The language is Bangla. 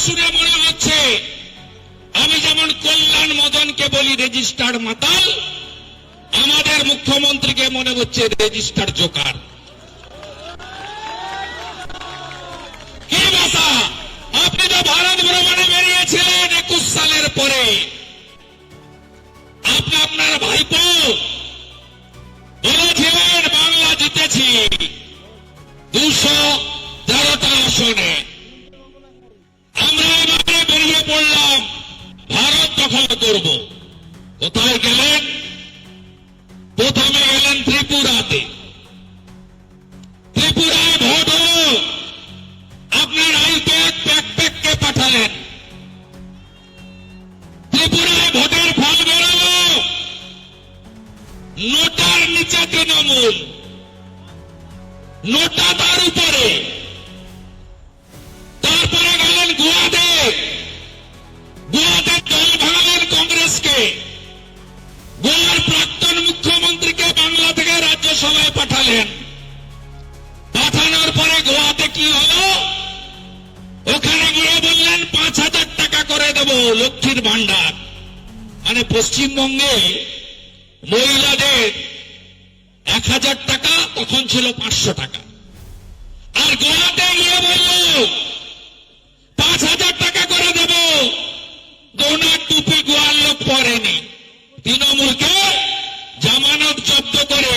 শুনে মনে হচ্ছে আমি যেমন কল্যাণ মদনকে বলি রেজিস্টার্ড মাতাল, আমাদের মুখ্যমন্ত্রীকে মনে হচ্ছে রেজিস্টার্ড জোকার। কি ভাষা! আপনি তো ভারত ভ্রমণে বেরিয়েছিলেন 21 সালের পরে। আপনি আপনার ভাইপো বলেছিলেন বাংলা জিতেছি 213টা আসনে। আমরা এবারে বেরিয়ে পড়লাম ভারত দখল করব। কোথায় গেলেন? প্রথমে গেলেন ত্রিপুরাতে। ত্রিপুরায় ভোট হল, আপনার আইপ্যাক প্যাকপ্যাককে পাঠালেন। ত্রিপুরায় ভোটের ফল বেরোল, নোটার নিচে তৃণমূল, নোটা তার উপরে। তারপরে গেলেন গোয়াতে, গোয়াতে দল ভাঙলেন কংগ্রেসকে। গোয়ার প্রাক্তন মুখ্যমন্ত্রীকে বাংলা থেকে রাজ্যসভায় পাঠালেন। পাঠানোর পরে গোয়াতে কি হলো? ওখানে গিয়ে বললেন 5,000 টাকা করে দেব লক্ষ্মীর ভান্ডার। মানে পশ্চিমবঙ্গে মহিলাদের 1,000 টাকা, তখন ছিল 500 টাকা। আর গোয়াতে গিয়ে বলল 5,000 টাকা করে দেব, ডোনার টুপি গোয়ার লোক পরেনি। তৃণমূলকে জামানত জব্দ করে